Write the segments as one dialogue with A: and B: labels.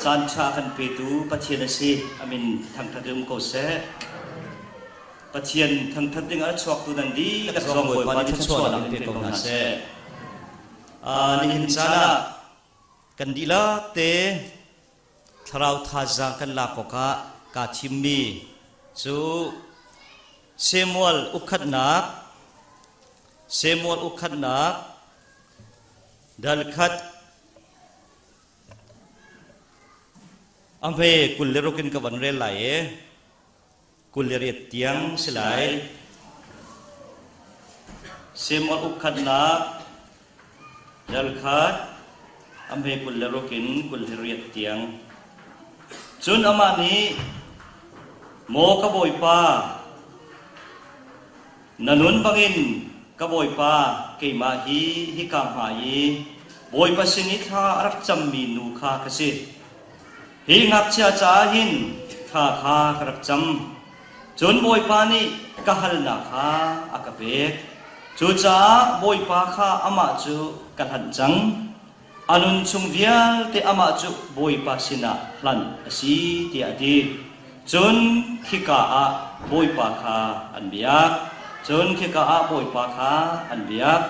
A: จานชาคันเปตูปะเทียนสิอามินทางทัดดุมโกเซปะเทียนทางทัดดึงอัชวกตุนันดีกระทรวงบริวารที่ชั่วหลังเป็นกองนาเซนี่หินชาละกันดีละเตทราวทาจังกันลาโกกะกาชิมมีจูเซมวลอุคัดนักดัลคัดอัมเพกุลเลรุกินกับวันเรลัยกุลเลรียเตียงสลายเซมอลอุคัดนักดัลคัดอัมเพกุลเลรุกินกุลเลรียเตียงจุนอามานีโมกบอยปานันุนบังอินกบอยปาเกมาฮิกามหายบอยปาสินิธารักจำมีนูคากสิฮิงักเชียจ้าหินข้าครักจำจนบอยปานี่กะฮัลนาคาอากาเบกจูจ้าบอยปาข้าอามาจูกันหันจังอนุนชุมวิลเตอามาจูบอยปาสินาหลันสีเตียดีจนขิกาอาบอยปาข้าอันเบียกจนขิกาอาบอยปาข้าอันเบียก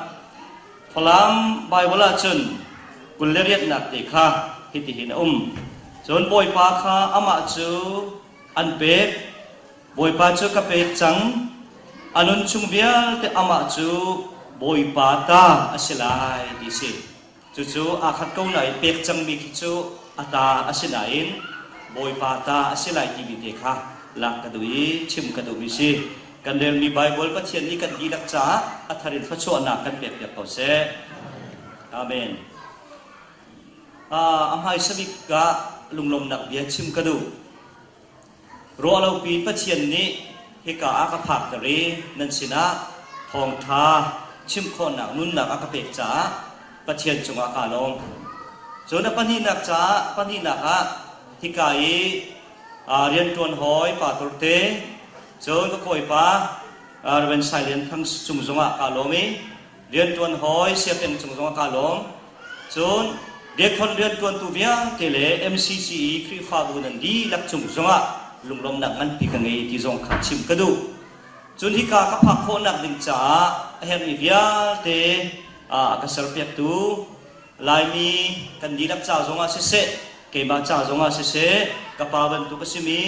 A: พลังใบวลาจนกุลเลรียดนักเตข้าฮิติหินจนบอยปาข้าอามาจูอันเบกบอยปาจูกับเบกจังอนุนชุมเบียลเตอามาจูบอยปาตาอสิลายดิสิจู่ๆอาขัดเก้าไหนเบกจังมีจู่อาตาอสิลายบอยปาตาอสิลายที่มีเด็กค่ะหลักกระดุยชิมกระดุยสิกันเดินมีไบเบิลประเทศนี้กันดีรักษาอัธรินทชวนากันเปียกเปียกเขาเสอาเมนอัมไฮสมิกะลุงลมนักเบียชิมกระดูรัวเราปีประเทศนี้ฮิกาอากาผักตะรีนันสินะทองทาชิมคนหนักนุ่นหนักอากาเปียกจ๋าประเทศจงอากาลงส่วนปัญหาหนักจ๋าปัญหาหนักฮะฮิกาเรียนตัวหอยป่าตุเตจนก็คอยป้าเป็นสายเรียนทั้งจุ่มจงอากาลงมีเรียนตัวหอยเสียเป็นจุ่มจงอากาลงจนเด็กคนเรียนตัวตัวเวียเกเล MCCE ครีฟ้าบุญนันดีลักจุ่มจงอาลุงลมหนักมันปีกันไงที่จงขัดชิมกระดูจนที่กากพักคนหนักดึงจ๋าเฮมีเวียเตกษัตริย์เปียกตูลายมีกันดีลักจ่าจงอาเสะเก็บมาจ่าจงอาเสะกระเป๋าบรรทุกก็สิมี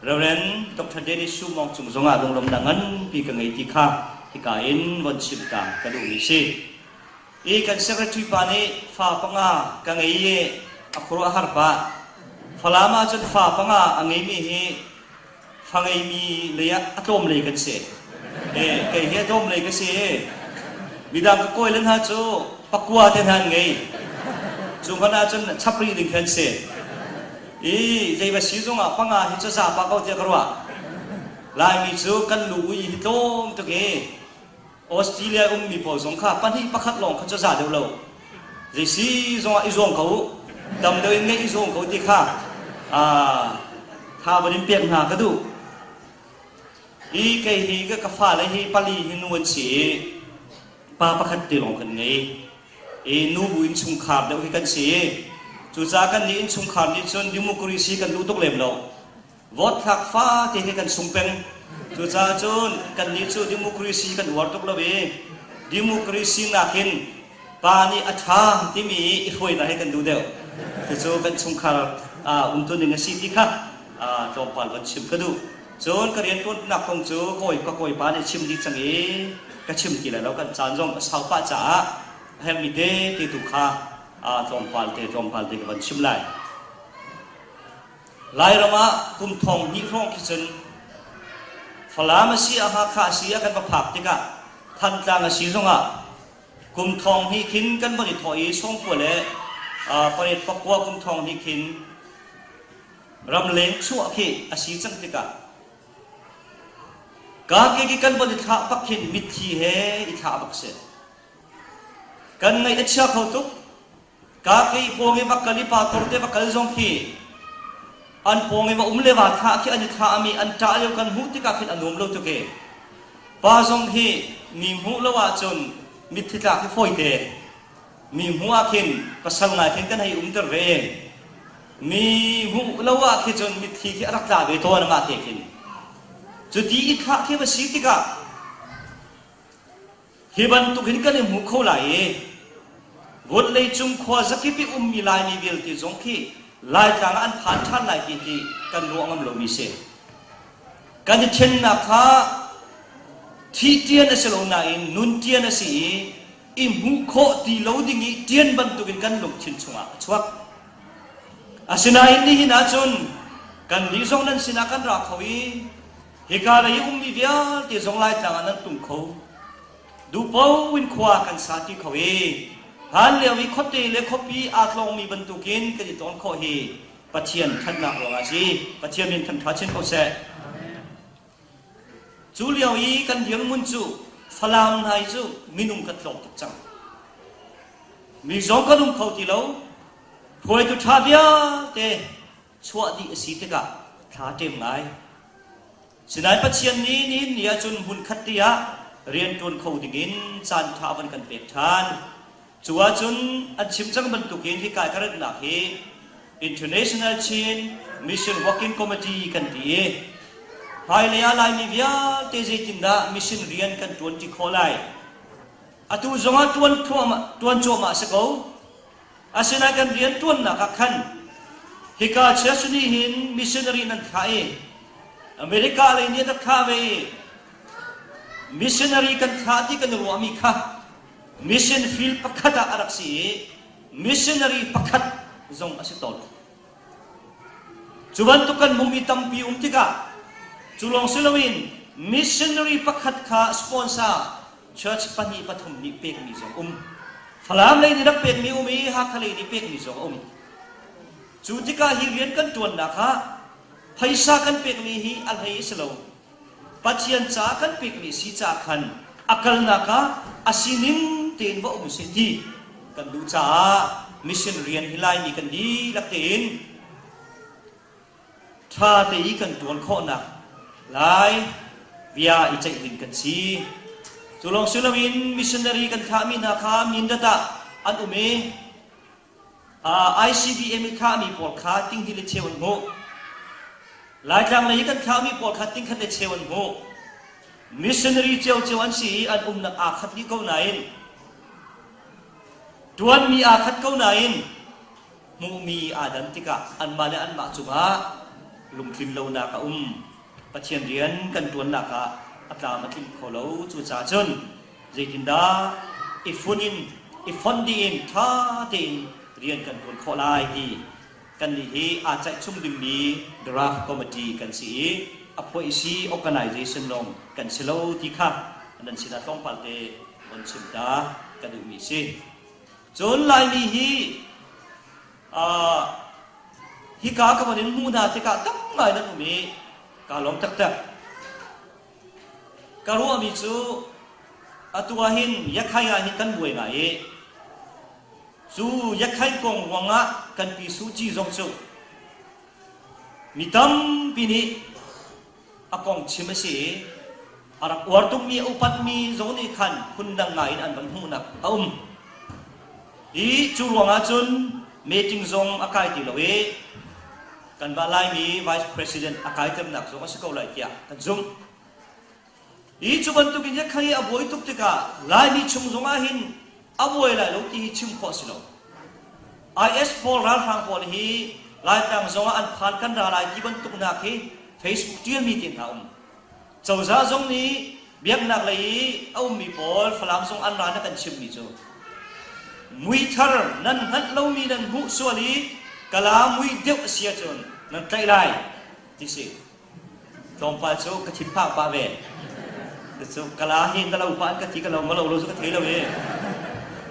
A: เราเรียนดร.เดนิสูมองจุ่มจงอาลุงลมหนักมันปีกันไงที่ข้าที่กาอินวันชิมตากระดูมิสิอีกันเสกทุยปานีฟ้าปังอากังไงอัครอาหารปะฟลามาจนฟ้าปังอาอังไงมีฮีฟังไงมีเลยอะอารมณ์เลยกันเสไก่เฮียอารมณ์เลยกันเสบิดาก็ก้อยเล่นฮะจูปักกัวเทนหันไงจูขณะจนชับรีดึงกันเสใจว่าสีจงอ่ะปังอาฮิจซาปากเอาเจ้ากระวะลายมีจูกันลุยฮิโต้ตัวเกออสเตรเลียมีพอสงข้าปันที่ปักขัดลงเขาจะจ่าเดียวเราใจสีจงอ่ะอีจงเขาดำเดินไงอีจงเขาที่ข้าถ้าวันนี้เปลี่ยนหากระดูอีไก่ฮีก็กระฟ้าเลยฮีปลีฮินวนสีป้าปักขัดตีลงกันไงนูบุอินชุมขาบเดี๋ยวให้กันสีจู่จ้ากันนี้อินชุมขาบนี้จนดิมุกรีสีกันรู้ตกเล็บเราวอดทักฟ้าที่ให้กันสุ่มเป็นจู่จ้าจนกันนี้จู่ดิมุกรีสีกันวอดตกเล็บดิมุกรีสีนักหินปานีอัฐาที่มีอีกคนนะให้กันดูเดียวจู่กันชุมขาบตัวหนึ่งสิที่ข้าจอมปานวันชิมกันดูจนกระเรียนตัวนักของจู่คอยปานีชิมดีจังเอ๋ก็ชิมกี่แล้วกันจานจงสาวป้าจ๋าเฮมิเดที่ถูกข้าจอมปานที่กับวันชิมไล่เรามากุมทองนิร้องคิดจนฟลามาสีอาหาข้าสีกันมาผักที่กะทันจางสีจงกุมทองฮิคินกันบริถอยส่งตัวเลยปริตปกัวกุมทองฮิคินรำเลี้ยงชั่วขี้อาศีจังติกะกาเกกิกันบริท้าปักหินมิตรีเฮอิท้าปักเสกันในเอชาเขาตุกกาเกยพวงเอวักกะลิปาตอร์เตวักกะลิจงขี้อันพวงเอวเลวาท้าขี้อันท้ามีอันจ่าเลี้ยงกันหูติกะขี้อันนุ่มโลตุเกปาจงขี้มีหูเลวาจนมิตรที่ฝอยเตมีหัวขินก็สั่งงานทิ้งกันให้ตะเรง มีหูแล้วว่าคือจนมีทีที่รักษาไปตัวนั่นมาเทกินจุดที่อีกข้าที่ว่าสีติกะเฮบันตุกินกันในหูเขาไหลวุฒิเลยจุ่มขวาสักที่ปีมีลายมีเวลที่สงขี้ลายต่างอันผ่านท่านลายที่กันรู้งามลงมีเสกันจะเช่นนักข้าที่เตียนเสลงนายนุนเตียนสีอิมหูโคตีเหลาดิ่งเตียนบรรทุกกันลงชินชงชวักอาศินาอินนี่หินาจนกันลิซงนั้นสินากันรักเขาอีเฮกาเลยมีเดียที่สงลายต่างนั้นตุ้งเขาดูเป้าวินขวากันสาธิเขาอีฮันเลียวิคตีเลคปีอาตลงมีบรรทุกินกันที่ตอนเขาเฮปัจเจียนขันนักหลวงอาชีปัจเจียนเป็นขันทัดเช่นเขาเสจูเลียวอีกันเดียงมุนจูฟลามไฮจูมินุมกัดหลงตุกจังมีสองกระดุมเขาที่เราพวยตุชาเบียเตชัวดีสีเตกะท้าเต็มไงสินายปัจเจียนนี้เนี่ยจนบุญขัดเตียเรียนจนเขาดิ่งินจานท้าวันกันเปียกทานจัวจนอันชิมจังบรรทุกินที่กายกระดับหนักเฮ International Chain Mission Working Committee กันที่ภายในอะไรมีวิญญาณเตจิตินดามิชชันเรียนกันตัวที่ขอไล่อาตุจงอาตัวโจมาสกาวอาศินากันเรียนตัวนักขันฮิกาเชสุนีหินมิชชันนารีนันทายอเมริกาเลยเนี่ยนักข่าวเอมิชชันนารีกันท่าที่กันรู้อามิค่ะมิชชันฟิลปักขัดอารักษีมิชชันนารีปักขัดจงอาศัยตอลจุบันตุกันมุมิตัมปีติกาจุลองศิลวินมิชชันนารีปักขัดข้าสปอนเซอร์เชิร์ชปนีปฐมนิเปกมิจงฟลามเลยนี่นักเปกมิฮักเลยนี่เปกมิจงจุดที่กาฮิเรียนกันตัวนักฮะไพศากันเปกมิฮีอัลฮัยสโลปัจเจียนจากกันเปกมิสีจากขันอักลนักฮะอาศินินเต็นว่ามุสิดีกันดูจ้ามิชชันเรียนฮิไลนี่กันดีลักเต็นท่าเตยกันตัวข้อนักลายวิยาอิจัยดินกันซีจุลองศิลวินมิชชันนารีกันข้ามีนาข้ามินดตาอันอุเมICBM ข้ามีปอดขาติ้งที่เลเชวันโมหลายครั้งเลยกันข้ามีปอดขาติ้งขัดเลเชวันโมมิชชันนารีเจ้าอันสีอันนักอาคัดที่เขาไหนดวนมีอาคัดเขาไหนมูมีอาดันติกะอันมาเลอันมาจุมาลุมคลิมเลวนักปัจเจียนเรียนกันตัวนักอัตรามาทิมขอเลวจูจ่าจนใจกินดาอิฟุนินอิฟอนดีนท่าเต็นเรียนกันตัวขอลายดีกันนี้อาจจะชุ่มดิมดีดราฟคอมมิตี้กันสีอพอยซีออแกไนเซชันลงกันสิโลที่ค่ะนั่นสินาต้องปัลเตบนสิมดากันดูมีสิจนลายนี้ฮิกากวันนี้มูนาที่กาตั้งไงนั่นมีกาลงตักตักการรู้มีจูตัวหินยักษ์ใหญ่หินกันบวยไงจูยักษ์ใหญ่กงวังอ่ะกันปีสูจีจงจูมีตั้มปีนี้อากงชิมสีอารักวัดตุมีอุปัตมีจงนี่ขันคุณดังไงอันบันหูนักอีจูวังอ่ะจนเมจิงจงอากาศที่เรากันบาลายมี Vice President อากาศเต็มหนักจงอาศัยเขาเลยที่กันจงอีจุบันตุกินยักษ์ใครอบวยตุกติกาลายมีชุมจงอาหินอบวยลายลูกที่ชุมข้อสิโล IS พอลรัลทางพอลฮีลายต่างจงอันผ่านกันดาลายที่บันตุกนักฮี Facebook ที่มีติดหาเจ้าจ้าจงนี้เบียกนักเลยเอามีพอลฟลามจงอันร้านกันชิมมีจูมุยทาร์นั่นฮัตเรามีนั่นหุสวลีกะลามุยเดียวเสียจนนั่นใจไรที่สิตรงฟ้าโจกระชิบภาคป่าเวso kalau hin kalau upan ketika kalau malu ulo suka thela we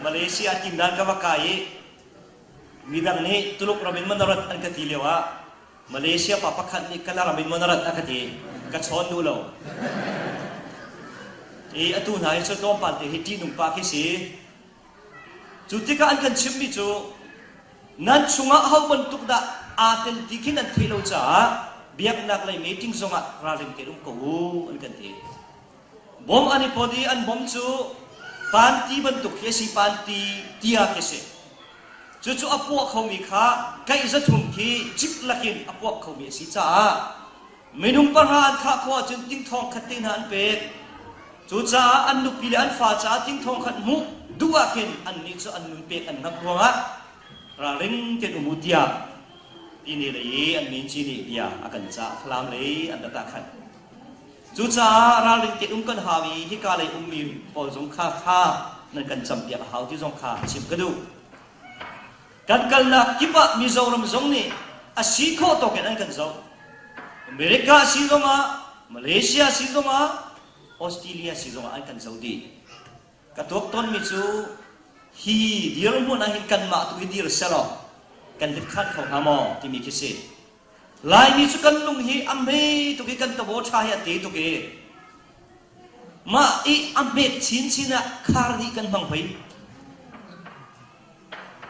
A: Malaysia tindan ka makai midang ni tuluk rabin manarat an katilewa Malaysia papakhat ni kala rabin manarat akati ka chon dulo atu nai so tom pan te hiti nung pa ki si jutika an kan chimmi chu nan chunga hau ban tukda aten dikin an thelo cha biak nak lai meeting zonga raring te rum ko an kan te bom ani podi an bom chu panti bentuk kesi panti tia kese จู่ๆอพวกเขามีข้าใกล้จะทุ่มที่จิบลักินอพวกเขามีสิจ้าไม่นุ่งประหารข้าขวาจนติ้งทองขัดติ้งหันเป็ดจู่จ้าอันนุปีอันฟ้าจ้าติ้งทองขัดมุกดูอากินอันนี้จู่อันนุเป็ดอันนักหัวราเร่งเต็มมุดยาปีนี้เลยอันนี้จีนี่เดียอากันจ้าพลามเลยอันตะขันจู่จ้าราเร่งเต็มกันหาวีที่กาเลยมีปอลสงข้านั่นกันจำเปียกหาวที่สงข้าชิมกระดูกันกันนักกิบะมิโซรมซงนี่อาศิโคโตกันนั่นกันซงอเมริกาซีซงอ่ะมาเลเซียซีซงอ่ะออสเตรเลียซีซงอ่ะอันกันซาอุดีกระทบต้นมิจูฮีเดียร์มุนอาหินกันมาตุฮิดีร์เซลล์กันดิขัดของฮามอที่มีคิดลายมิจูกันลุงฮีอัมเบตุกิกันตะโบชาฮิตีตุกิมาอีอัมเบชินชินะคาร์ดีกันบังไป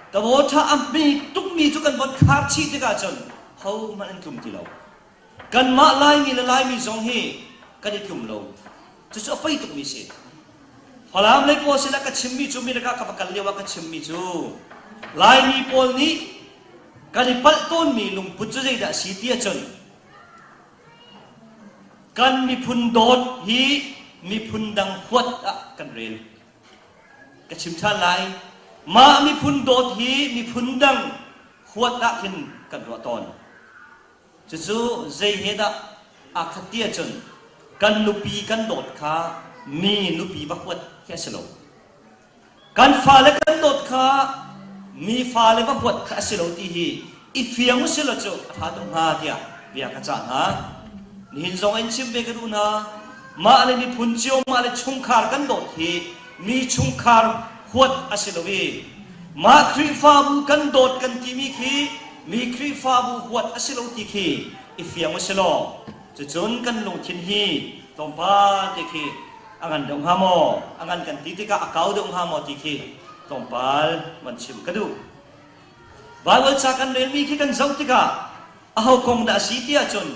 A: แต่ว่าถ้าอันมีทุกมีทุกกันบนคาร์ชีที่กาจนเขามันกลุ่มที่เรากันมาลายมีละลายมีสองฮีกันที่กลุ่มเราจะจะไปทุกมีสิพอแล้วในพอสิละก็ชิมมีจูมีละก็ขับกันเรียกว่าก็ชิมมีจูลายมีพอนี้กันที่ปัลต้นมีลุงพุทธเจ้าสีเทียจนกันมีพุนโดดฮีมีพุนดังขวดกันเรียนก็ชิมท่าลายมามีพุนโดดฮีมีพุนดังขวดละหินกันรัวตอนจู่ๆใจเหตุอาคติจนกันนุปีกันโดดขามีนุปีบักขวดแค่สโลกันฟ้าเล็กันโดดขามีฟ้าเล็บักขวดแค่สโลที่ฮีอีเฟียงมุสลิมจู่ท้าตรงหาเดียเบียกระจานะนี่หินทรงเอ็นชิมเบกดูนะมาเลยมีพุนเจียวมาเลยชุงคาร์กันโดดฮีมีชุงคาร์ขวดอาศิลวีมาครีฟาบูกันโดดกันที่มีครีฟาบูขวดอาศิลวีที่อีเฟียงมุสลิมจะจนกันลงทิ้งฮีตรงป้าที่อังันดงฮามออังันกันที่ก็อากาศดงฮามอที่ตรงป้ามันชิมกระดูบางวันจากกันเรียนมีกันเจ้าที่ก็เอาคงได้สิที่จน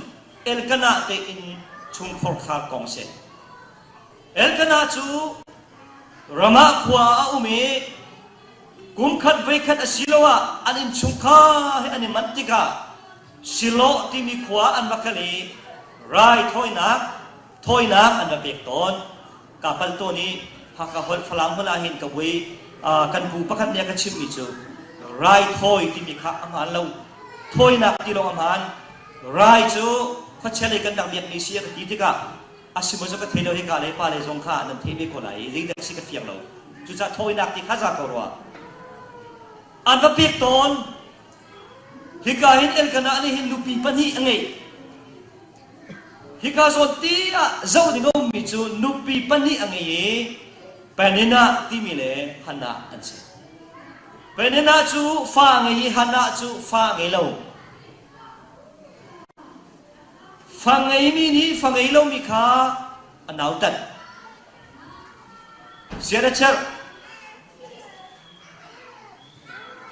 A: เอลกันนาเตอินชุมพอร์คาร์กองเซเอลกันนาจูรามาขวาอุเมกุมขัดเวขัดสิโลวะอันอินชุงคาให้อันนี้มันติกาสิโลที่มีขวาอันบักลีไรถอยนักอันแบบเปียกตอนกับปัลตัวนี้หากคนฝรั่งเวลาเห็นกับเวกันกูประคันเนี่ยกันชิมมิจูไรถอยที่มีข้าอาหารเราถอยนักที่เราอาหารไรจูเขาเชื่อเลยกันดังเบียดมีเสียกันที่กาอาชิมจะก็เทโลให้กาเลยป้าเลยสงข้านั่นเทไม่คนไหนยิ่งเด็กสิกเฟียงเราจุดจะถอยนักที่ข้าจะกลัวอันแบบเปียกตอนที่กาเห็นเอลกันนะนี่เห็นลูปีปันนี่ยังไงฮิกาโซตีอะเจ้าดิโงมิจูนุปีปันนี่อังเอ๋เป็นน่ะที่มีเลยฮันน่ะอันเสเป็นน่ะจูฟ้าไงฮันน่ะจูฟ้าไงเราฟ้าไงมีนี่ฟ้าไงเรามีข้าอันเอาตัดเสียดายเชอ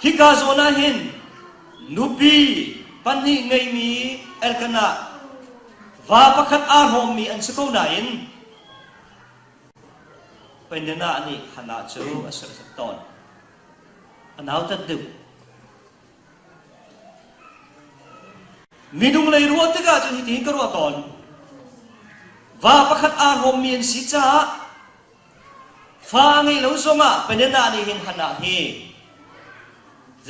A: ฮิกาโซน่าเห็นนุปีปันนี่ไงมีเอลกันน่ะว่าประคัดอาหมมีอันสกุลไหนเป็นเนื้อนี่ขนาดจูอัศจรรย์ตอนอันเอาแต่ดึกมีดุงเลยรัวที่กาจะหิ้งกรัวตอนว่าประคัดอาหมมีอันสิจ้าฟ้าไงเราส่งอ่ะเป็นเนื้อนี่เห็นขนาดนี้ใจ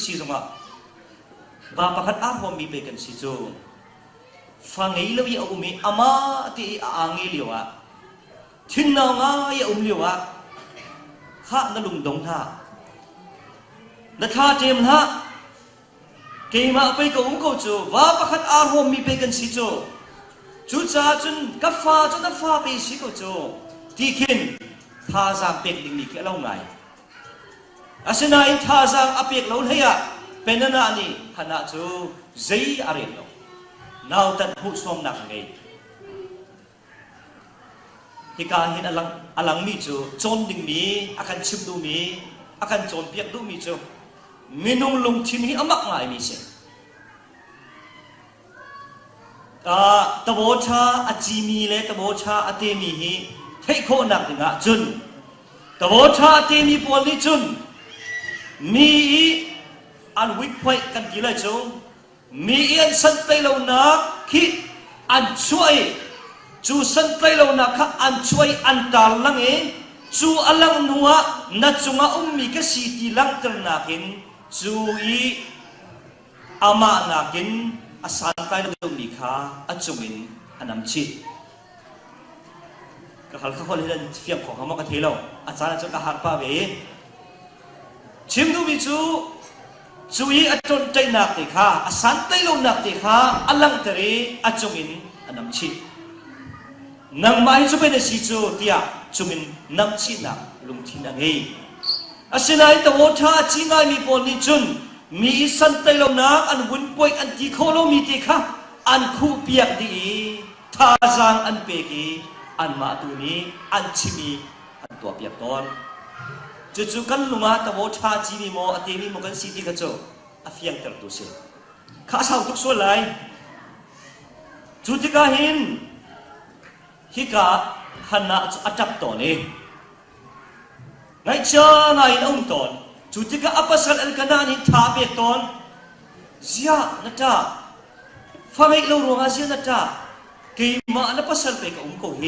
A: สิส่งอ่ะว่าประคัดอาหมมีเป็นกันสิจูฟังไงเราอย่าอุ้มอามาที่อ่างเลี้ยวะทิ้งน้องอย่าอุ้มเลี้ยวะข้านั่งลุงดงท่านั่งท่าเจมท่าเกี่ยมาไปกับอุ้มกูจูว่าประคัดอารมณ์มีเป็นกันสิจูจูจ้าจนกับฟ้าจนกับฟ้าไปสิกูจูที่ขินท่าจางเป็ดลิงนี่แค่เล่าไงอาศัยนั้นท่าจางอเป็ดเล่าเลยอะเป็นนั่นนี่ขณะจูใจอะไรเนาะนาวตัดผู้สมนักไงที่การเห็นอลังมีจูโจนดิ่งมีอาการชิมดูมีอาการโจนเปียกดูมีจูมีนุ่งลงทิ้งให้อมักง่ายมีเสียตะโบชาอจีมีเลยตะโบชาอเตมีฮีให้โคนักดิ่งจุนตะโบชาอเตมีปวดนี่จุนมี อันวิพอยกันกี่เลยจูมีเอียนสันเตโลนักคิดอันช่วยจูสันเตโลนักอันช่วยอันตาลังเอจูอลังนัวนัดจงอามีกสีตีลังตรนักินจูอีอามานักินอาสันเตโลมีข้าอัจจุบินอันนำชิดก็ฮัลข้าคนเล่นเฟียมของเขามากระเทลอาจารย์จะกระหักป้าเวชิมดูวิจูอีอัจจุนใจนักติข้าอาสันเตโลนักติข้าอลังเตรีอัจจุบินอันนำชิดนังไม่จะเป็นสิจูเตียจุมินนักชินักลุงทินังเฮอาศัยตัวท่าจีง่ายมีปนนิจุนมีสันเตลนักอันวุ่นป่วยอันที่โคโลมีติค่ะอันคู่เปียกดีท่าจางอันเปกีอันมาตุนี้อันชิมีอันตัวเปียกตอนจุกันลุงอาตัวท่าจีมีโมอติมีโมกันสิติกระโจอาเฟียงเตลตุเสข้าสาวทุกส่วนเลยจุดที่กาหินฮิกาฮันนาอัจฉริยะนี่ไงเจ้าไงนุ่มตอนจุดที่กาอัปสัลเอลกันนี่ท้าเบียดตอนเสียนัตตาฟ้าไม่รู้ว่าเสียนัตตาเกี่ยมาอันอัปสัลเปกอุ้มโคเฮ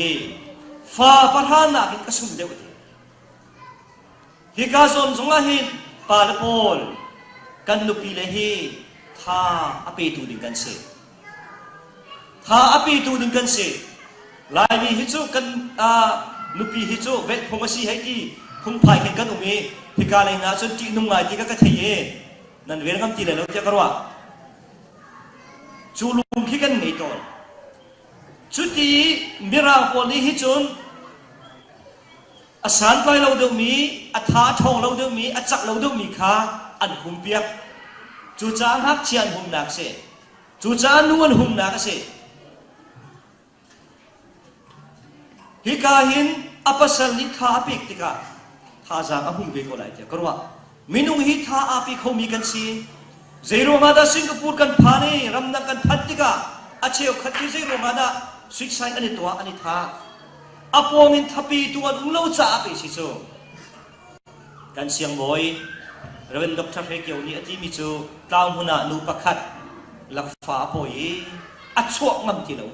A: ฟ้าประหารนักกินกระสุนเดียวกันฮิกาซอนสงอาหินปาลปอลกันนุปีเลฮีท้าอภิตูดิกันเสท้าอภิตูดิกันเสลายมีฮิจูกันนุปีฮิจูเวทพงศ์สีให้ที่พงพายกันตรงนี้พิการเลยนะจนจีนุ่งไงที่ก็กระเทยนั่นเวรคำจีเลยเราจะกระว่าจูลุงขี้กันไม่ตอนจุดที่มิราพอนี้ฮิจูนอาสานไปเราเดิมมีอัฐาทองเราเดิมมีอัจฉริเราเดิมมีข้าอันหุ่มเปียกจูจานฮักเชียนหุ่มนักเสจูจานนวลหุ่มนักเสฮิกาหินอัปสัลนิท่าปิกติกาท่าจางอหุ่มเวกโอไลเจกรัวมินุฮิท่าอาปิกเขามีกันสิเซโรมาดาสิงคโปร์กันพานีรำนักกันพัดติกาอาเชียวขัดที่เซโรมาดาสวิกไซอันนี้ตัวอันนี้ท่าอปองอินทับปีตัวอุ้งเล่าจ่าไปสิโซกันเสียงบอยเราเป็นด็อกเตอร์เฮเกียวนี่ที่มีจูกล่าวหัวหน้านูปะคัดหลักฟ้าปอยอัดช่วงมั่มที่เรา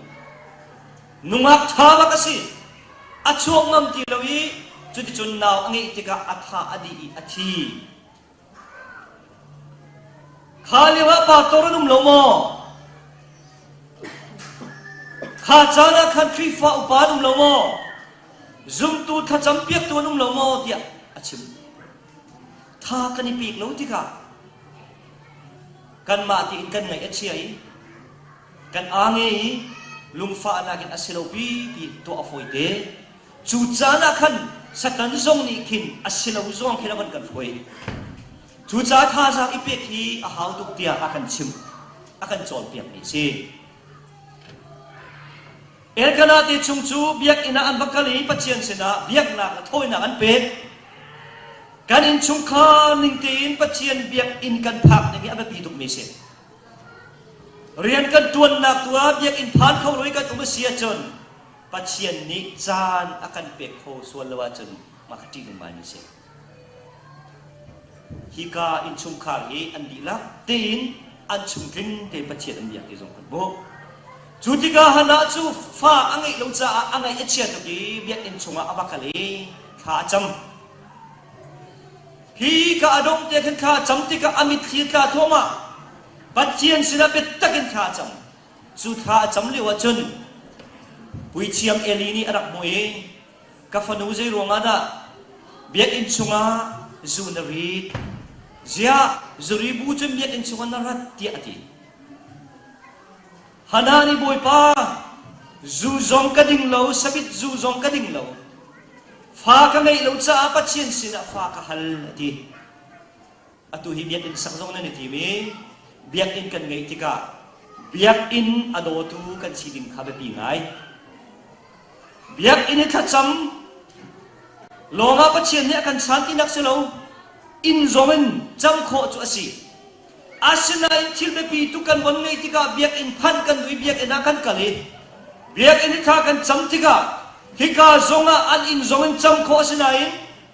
A: นุ่งอักท่าบักสิอัดช่วงมั่มที่เราจุดจุนนาวอังเอติกาอัฐาอดีอัฐีข้าเลี้ยวป่าตรนุ่มโลโมข้าจานาคันทรีฟ้าอุปานุ่มโลโมซุ่มตูท่าจำเปียกตัวนุ่มโลโมเดียอาชิมท่ากันปีกโลติกากันมาที่อินกันไงเอชีไอกันอ่างเอลุงฟ้านากินอาศิลปีปีตัวอฟอยเดจูจานาคันสักกันซงนี่คินอาศิลป์ซงคินมันกันฟอยจูจาท่าจากอีเปียกฮีอาหาวตุกเตียอากันชิมอากันจอลเปียกนี่สิเอลคณะที่ชุมชูเบียกอินาอันบักกะลีปัจเจียนเสนาเบียกนักทอยนักอันเป็ดการอินชุมคาหนึ่งตีนปัจเจียนเบียกอินกันผักอย่างนี้อันเป็นปีตุกเมเสเรียนกันตัวหนักตัวเบียกอินผ่านเข้าลุยกันตุกเมเสียจนปัจเจียนนิจานอากันเป็ดโคส่วนละว่าจนมาขจีนมานี่เสฮิกาอินชุมคาฮีอันดีละตีนอันชุมกินเตปัจเจียนอันเบียกที่ทรงกันโบจุดที่ก้าหน้าจูฟ้าอังไงลงจากอังไงเอเชียตุกี้เบียกอินชงอาบักลีข้าจำพี่ก้าดงเดียกันข้าจำที่ก้าอมิตรขีดข้าทั่วมาปัจเจียนศิลปิตตะกินข้าจำจุดข้าจำเลี้ยวจนปุยเชียมเอลีนี่อันดับมวยกับฟันูเจรวงอาดาเบียกอินชงอาจูนรีดเจ้าจูรีบูจนเบียกอินชงอานารัตติอาทิฮานานี่บอยป้าจูจงกระดิ่งเหลาสบิดจูจงกระดิ่งเหลาฟ้ากันไงเหลาจ้าปัจเจียนสินะฟ้ากันฮัลทีอตุฮิเบียกอินสักจงนั่นทีมีเบียกอินกันไงที่กะเบียกอินอโดตูกันสิดิงข้าไปปีไงเบียกอินทัดจำลงอาปัจเจียนเนี่ยกันสันตินักเสลาอินจงมันจำโคจุอสิอาศัยอินทิลเบปีตุกันวันไงที่กะเบียกอินพันกันด้วยเบียกอินอากันกะลีเบียกอินท่ากันจำที่กะฮิกาจงอันอินจงอินจำโคอาศัย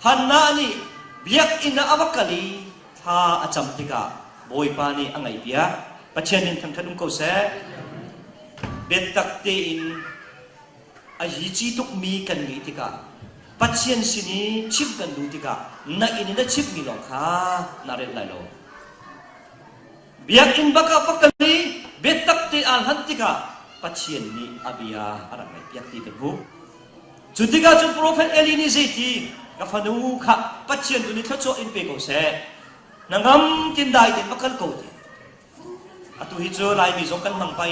A: ฮันนานี่เบียกอินอาบักกะลีท่าจำที่กะ บอยปานีอังไงเปียปัจเจนินทั้งทันก็เสเบ็ดตักเตอินอาหิจิตุกมีกันงี้ติกาปัจเจนสินีชิบกันดูติกานักอินนักชิบมีหลงค่ะนาเรนไลโลเบียกินบักปักกันนี้เบ็ดตักเตอันหันติกาปัจเจนนี้อาบิยาอะไรไม่เปียกตีกันหูจุดที่กาจุดโปรเฟตเอลีนิเซตีกับฟันูค่ะปัจเจนตัวนี้ทัชโชอินเปโกเสนังกำกินได้เต็มบักกันโกติอะตุฮิโจไลมีสงกันมังไป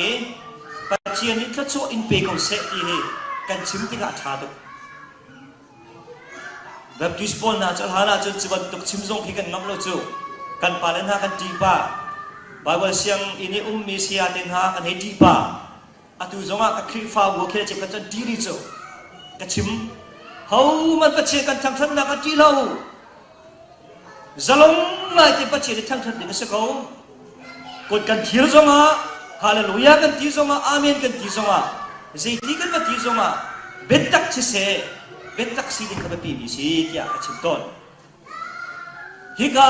A: ปัจเจนนี้ทัชโชอินเปโกเสตีเฮกันชิมติกาชาดุแบบดิสบอลน่าจะหาน่าจะจีบันตุกชิมซงพิกันงับโลจูกันปาเลนหากันตีป้าบายวันเสียงอินี่มีเสียเต็นหากันให้ตีป้าอะตุจงอ่ะกับคริฟ้าวัวเคจะกันจะดีริจูกันชิมเขามันปัจเจกันทั้งทั้งนักตีเราจะลงไล่ที่ปัจเจกันทั้งทั้งดึงสักเขากดกันทีจงอ่ะฮาเลลูยากันทีจงอ่ะอาเมนกันทีจงอ่ะใจตีกันมาทีจงอ่ะเบ็ดตักเชเเบ็ดตักซีดินกับปีบีซีที่อาชิมต้นฮิกา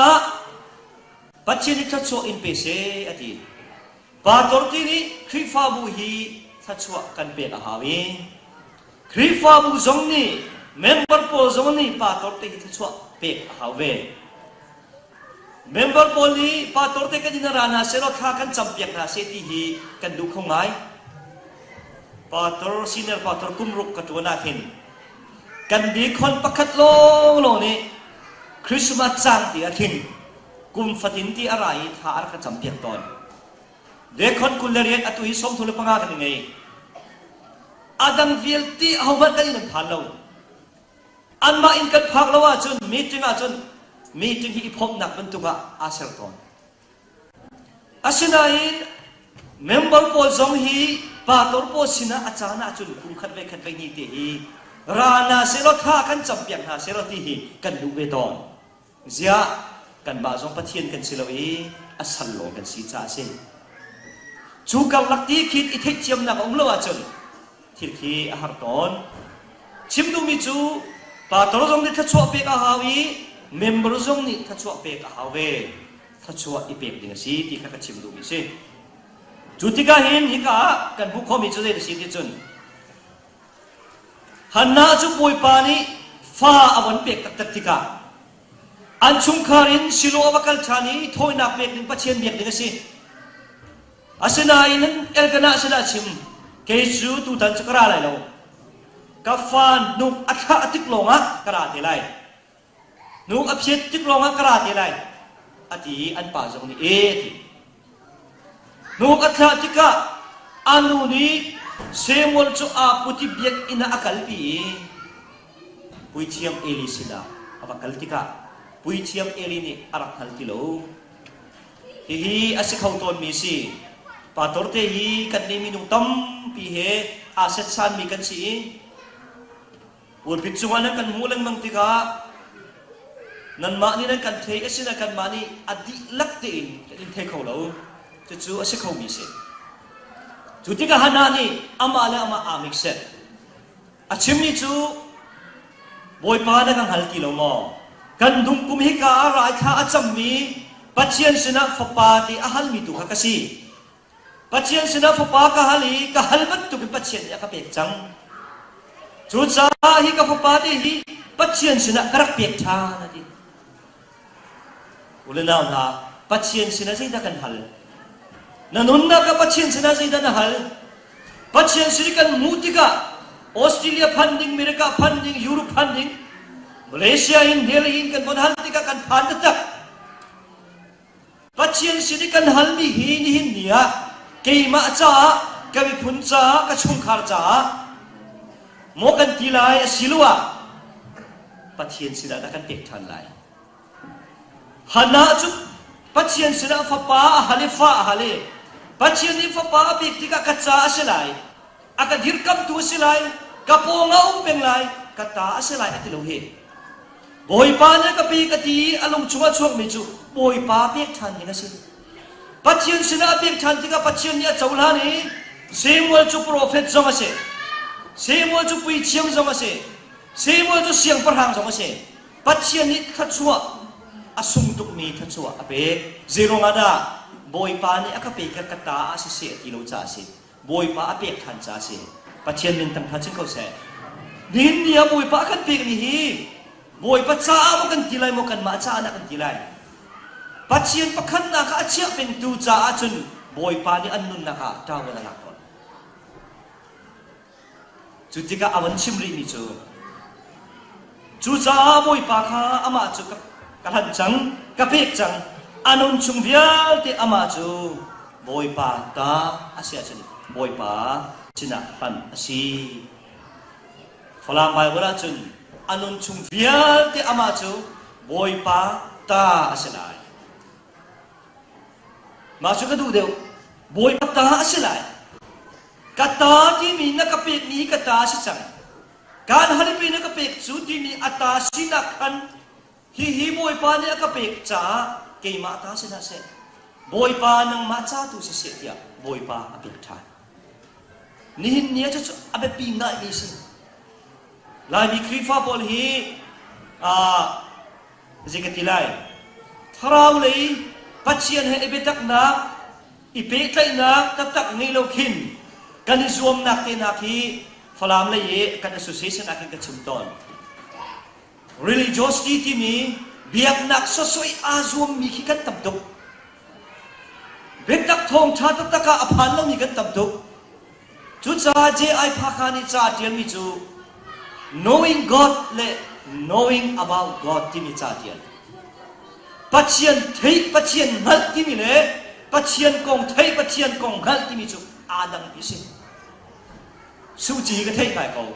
A: ปัจเจนิทัชโชอินเปเซอดีปาตอร์ตีนี้คริฟ้าบุฮีทัชโชกันเปกอาหาวิคริฟ้าบุจงนี้เมมเบอร์โพจงนี้ปาตอร์ตีทัชโชเปกอาหาวิเมมเบอร์โพนี้ปาตอร์ตีกันดินารานาเซโรท่ากันจำเปียกนาเซตีฮีกันดูคงไงปาตอร์ซีเนอร์ปาตอร์กุมรุกกัตัวนาเห็นกันดีคนประคัดโลนี่คริสต์มาสจังที่อาทิตย์กุมฟัดินที่อะไรท่าอาร์กจำเปียกตอนเด็กคนกุลเรียนอตุยสมทุลปังอากันยังไงอาดังเวลที่เอาบันกันยังผ่านเราอันมาอินกันพักเราว่าจนมีถึงที่พบนักบรรทุกอาเซลตอนอาศินัยเมมเบอร์โพจงฮีปาตอร์โพสินะอาจารย์จนคุมขัดไปนี่ที่ฮีรานาเซโรท่ากันจำเปียกนาเซโรที่ฮีกันดูเวตอนเสียกันบาจงปะเทียนกันสิลวีอัศโลกันสีจ่าเซจูกับลักที่คิดอิทธิเจียมนักองค์ละว่าจนที่ที่อาหารตอนชิมดูมิจูปาตรจงนี่ทัชวเปกอาหาวีเมมเบอร์จงนี่ทัชวเปกอาหาเวทัชวอีเปกดิ่งสีที่ข้าก็ชิมดูมิเซจุดที่ก้าเห็นฮิกากันบุคคลมิจูเดสีที่จนฮันนาจุบุยปานีฟ้าอวันเปกตักติกาอันชุงคารินสิโลวกัลชานีทอยนักเปกดิ่งปัจเจียนเบียกดิ่งสิอาศินัยนั้นเอลกันนาศิลาชิมเกจูตูตันจักราอะไรเรากาฟานนุกอัฐะติกลงะกราเทไลนุกอภิเษกติกลงะกราเทไลอดีอันป่าจงนี้ทีนุกอัฐะติกะอันนู้นี้เซมวลจูอาปุติเบียกอินาอักลปีปุยเชียมเอลิสิลาอักลติกะปุยเชียมเอลินีอารักฮัลติโลฮีอาศัยเขาตนมีสิปาตอร์เตฮีกันนี้มีนุ่งตั้มปีเหอาเซชันมีกันสิอุดพิจวันนั้นกันมูลังมังติกานั่นมานี่นั่นกันเทอสินะกันมานี่อดีลักเตนอินเทเขาเราจะจูอาศัยเขามีสิจุดที่กันนานี่อามาเลยอามาอามิกเซอาชิมนี่จูบอยปานะกันฮัลติโลมอกันดุงกุมฮิกาอะไรท่าอาจำมีปัจเจียนสินะฟปาติอาฮัลมีตุฮักสิปัจเจียนสินะฟปากะฮัลีกะฮัลบัตตุเป็นปัจเจียนยากเปียกจังจุดจ้าฮิกะฟปาติฮิปัจเจียนสินะกระเปียกชานะดิอุลนาหน้าปัจเจียนสินะใจดักันฮัลนั่นน่ะกับปัจเจียนสินะใจดันฮัลปัจเจียนสิกันมูติกะออสเตรเลียพันดิ้งอเมริกาพันดิ้งยุโรปพันดิ้งมาเลเซียอินเดียอินกันบนฮัลติกะกันพันตักปัจเจียนสิกันฮัลมีหินเนี่ยเกี่ยมาจ้ากวิพุนจ้ากระชุมขารจ้าโมกันทีไลสิลัวปัจเจียนสินะกันเด็กทันไลฮันนาจุปัจเจียนสินะฟ้าป้าฮัลเลฟ้าฮัลเลปัจเจียนนี่ฟ้าป้าปีกที่กะกัจจ้าสิไลอากาศดิรกำตัวสิไลกะโปงเอาเป็นไลกะตาสิไลอัติโลเหบอยป้าเนี่ยกะปีกะตีอารมณ์ชัวช่วงมิจูบอยป้าเปียกทันยังไงสิปัจเจียนสินะเปียกทันที่กะปัจเจียนเนี่ยเจ้าหน้านี่เซมวลจูโปรเฟตจงอาเซเซมวลจูปุยเชียงจงอาเซเซมวลจูเสียงประหังจงอาเซปัจเจียนนี่ทัดชัว asung tuk mi thachua ape zero ngada boy pa ni akape ka kata asi se kilo cha si boy pa ape khan cha si pathian nin tam thachin ko se nin nia boy pa kan pe ni hi boy pa cha mo kan tilai mo kan ma cha na kan tilai pathian pakhan na ka achia pen tu cha achun boy pa ni annun na ka taw na la kon chutika awan chimri ni chu cha boy pa kha ama chu ka han chang ka pek chang anon chung vial te ama chu boy pa ta asia chun boy pa china pan asi falam bai wala chun anon chung vial te ama chu boy pa ta asilai ma chu ka du deu boy pa ta asilai kata ti mi na ka pek ni kata si chang kan halipi na ka pek chu ti mi ata sinak han hi boy pa ni ka pek cha ke ma ta sina se boy pa nang ma cha tu si se tia boy pa apek tha ni hin nia chu abe pi ngai ni si lai mi krifa bol hi zikatilai tharau lei pachian he ebe tak na ipe tai na tak tak ngai lo khin kan zuam nak te na ki falam le ye kan association akin ka chumton religiosity ti mi biak nak so soi azum mi ki kan tabdok betak thong tha tak taka aphan lo mi kan tabdok chu cha je ai phakani cha tial mi chu knowing God le knowing about God ti mi cha tial pachian thei pachian ngal ti mi le pachian kong thei pachian kong ngal ti mi chu adang isi suji ka thei kai ko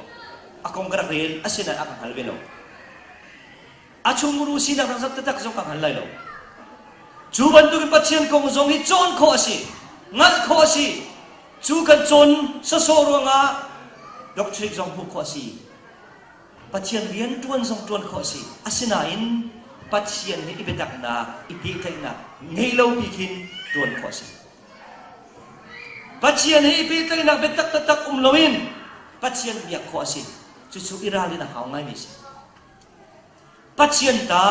A: akong ka rel asina akang halbelo achunguru sina rang sak tak jong kang halai lo chu ban tu ki pachian kong jong hi chon kho asi ngal kho asi chu kan chon sa so ro nga dok thrik jong hu kho asi pachian rian tuan jong tuan kho asi asina in pachian ni ibedak na ipi thai na ngei lo pi khin tuan kho asi pachian hi ipi thai na betak tak loin pachian biak kho asi chu chu irali na haw ngai ni si pachian ta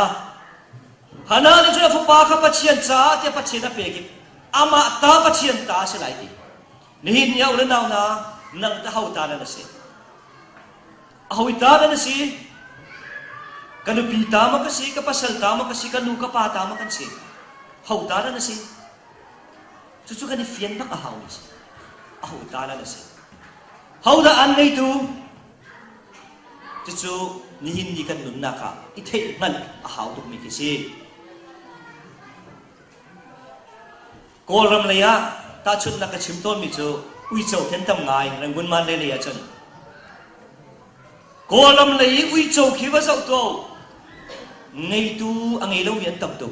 A: hana ni chu fu pa kha pachian cha te pachian na peki ama ta pachian ta se lai ti ni hin ya ula naw na nang ta hau ta na se ahui ta na si kanu pi ta ma ka si ka pasal ta ma ka si kanu ka pa ta ma kan si hau ta na si chu chu kan fian ba ka hau ni si ahui ta na si hau da an nei tu chu ni hin ni kan nun na ka i thei ngal a hau tu mi ki si kol ram le ya ta chun na ka chim ton mi chu ui chau ken tam ngai rang gun man le le ya chun kol ram le ui chau khi ba sau to ngei tu angai lo mian tam tu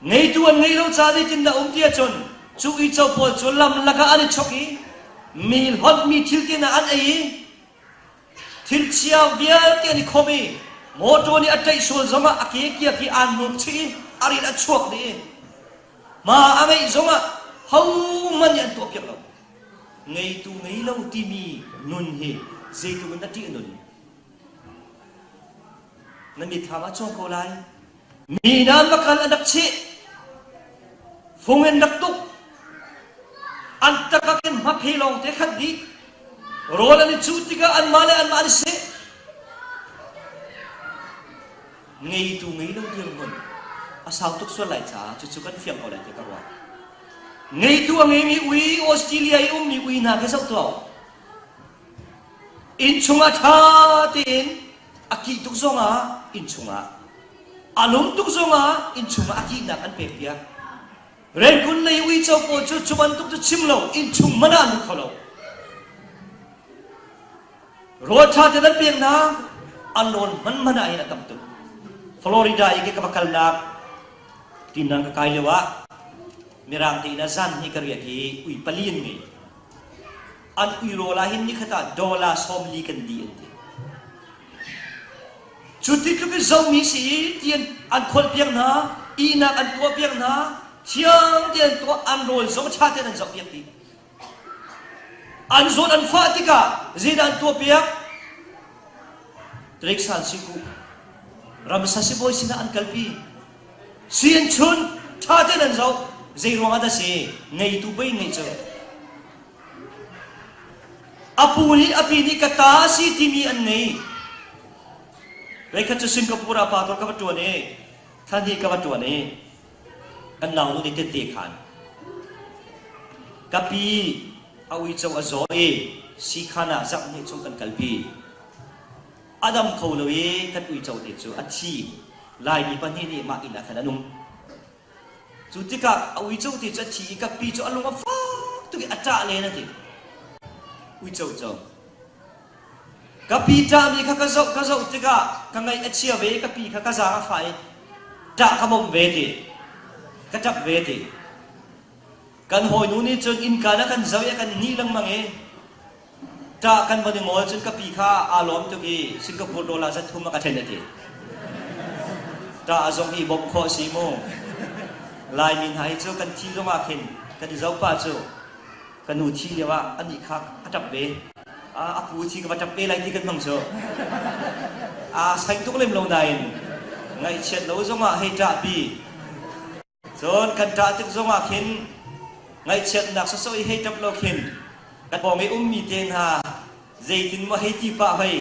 A: ngei tu an ngei lo cha di tin da tia chun chu ui chau pol chu lam la ka ani choki mi hot mi thil tin na an ai thil chia vial ti ani khomi moto ni atai sul zoma ake kia ki an muk chi ari da chuak ni ma angai zoma hau man yan to piak lo ngei tu ngei lo ti mi nun hi ze tu na ti nun na mi thama chong ko lai mi nan bakal adak chi fungen dak tuk an takakin ma philong te khat di rola ni chutika an male se ngei tu ngei lo diam mon asau tuk so lai cha chu chu kan fiam ole te ka wa ngei tu ngei mi ui Australia i mi ui na ke sau to in chunga tha tin aki tuk zonga in chunga alum tuk zonga in chunga aki na kan pe pia ren kun nei ui chau po chu chuban tuk chu chimlo in chung mana lu kholo rocha te dan piang na alon man mana ai na tam tu Florida i ke ka bakal na tinang ka kai lewa mirang ti na zan ni kariya ki ui palin ngi an ui rola hin ni khata dola som li kan di ente chuti ku ke zo mi si tien an khol piang na i na an to piang na chiang tien to an rol zo cha te nan zo piang ti an zon an fatika zidan to piak trik san siku ramsasi boy sina an kalpi sian chun tha te nan zo zai ronga da si ngai tu bai ngai cho apuni apini kata si timi an ngai rekha chu Singapore pa to ka tu ne thani ka tu ne an naw ni te te khan kapi awi cho azoi si khana zak ni chung kan kalpi Adam khawlawi kan ui chau te chu achi lai mi pani ni ma ina thana nung chu tika ui chau te cha chi ka pi chu alunga fa tu ki ata le na ti ui chau chau ka pi ta mi kha ka zau tika ka ngai achi ave ka pi kha ka za ka fai ta ka mom ve ti ka tap ve ti kan hoi nu ni chun in ka na kan zau ya kan ni lang mange ta kan bani ngol chun ka pi kha alom to ki Singapore dollar za thuma ka then ti ta azong hi bom kho si mo lai min hai chu kan thi zo ma khin kan zau pa chu kan nu thi le wa ani kha atap ve apu thi ka atap ve lai ti kan mang chu sai tuk lem lo nai ngai chet lo zo ma hei ta pi zon kan ta tik zo ma khin ngai chet nak so soi hei tap lo khin kan bong ei mi ten ha zaitin ma hei ti pa hei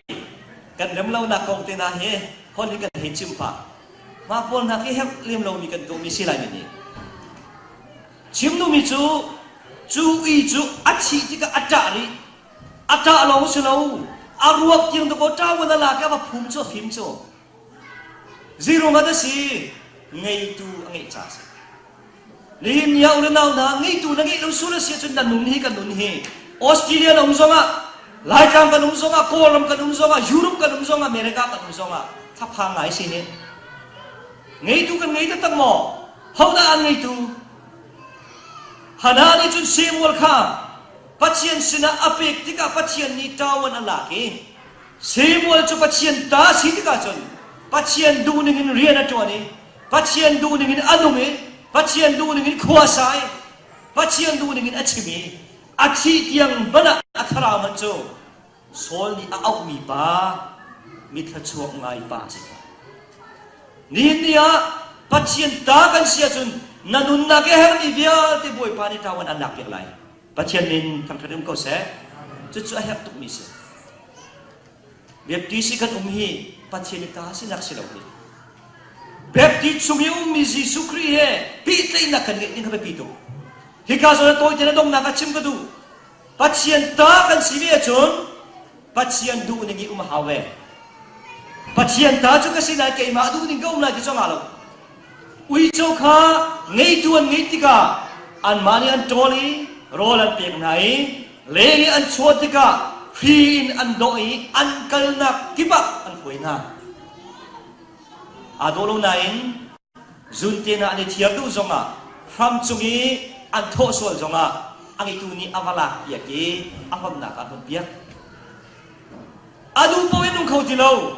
A: kan lem lo na kong te na he hon hi kan hei chim pa ma pon na ki hep lem lo mi kan to mi silai ni chim nu mi chu i chu achi ti ka atari ata lo su lo aruak ting to ko ta wa na la ka ba phum cho phim cho zero ma da si ngai tu ngai cha si lim ya ur nau na ngai tu na ngai lo su la si chun dan nun hi kan nun hi Australia ka umzonga, Laikam ka umzonga, Kolam ka umzonga, Europe ka umzonga, America ka umzonga. Thapha ngai sini. Ngai tu kan ngai ta tak mo. Hauda an ngai tu. Hana ni chun semol kha. Pachian sina apek tika pachian ni tawan alaki. Semol chu pachian ta si tika chun. Pachian du ningin rian atwani. Pachian du ningin anumi. Pachian du ningin kuasai. Pachian du ningin achimi. Achi tiang bana athara mancho sol ni au mi pa mitha chuak ngai pa chi ni nia pachian ta kan sia chun nanun na ke her mi via te boy pa ni tawan anak yak lai pachian nin thang thadum ko se chu chu hep tuk mi se bepti si kan hi pachian ta si nak si lo ni bepti chungi mi Jesu Kri he pi tlei na kan ni ka pi tu Hikazo na toy tinadong nakachim ka du. Pachian ta kan siya chun. Pachian du ningi umahawe. Pachian ta chun kasi na kay maadu ninga umla di chong alaw. Ui chow ka ngay tuan ngay tika. An mani an toli. Rolan piyag nai. Lengi an chua tika. Hiin an doi. An kalnak kibak an kuy na. Adolo nain. Zunti na anitiyag du zonga. From chungi. An tho sol zonga ang itu ni avala yaki apam na ka piak adu po enung khau dilaw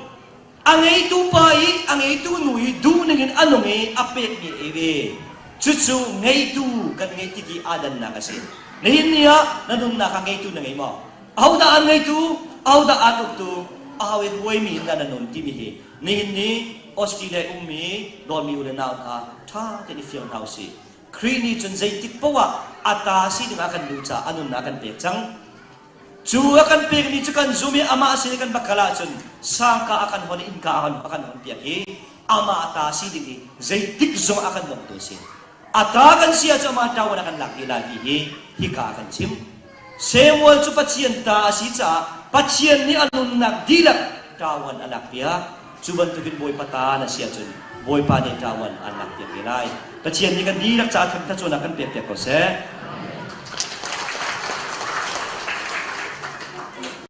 A: ang itu pai ang itu nui du ningin anongi apek ni ewe chuchu ngai tu kan ngai tiki adan na kasi lehin niya nanun na ka ngai tu ngai mo auda an ngai tu auda atuk tu awe huai mi na nanun timihi lehin ni Australia ummi don mi ule na tha te ni fiang hausi Krini chun zai tik pawa ata si ding akan lucha anun na akan pek chang chu akan pek ni chukan zumi ama si kan bakala chun sangka akan hon in ka akan hon piak hi ama ata si ding zai tik zong akan dong to si ata kan sia cha ma taw akan laki lagi hi ka akan chim semol chu pachian ta si cha pachian ni anun nak dilak tawan alak pia chuban tu bin boy pata na sia chun boy pa ni tawan anak pia pilai Pachian ni kan di nak cha tham ta chona kan pek pek ko se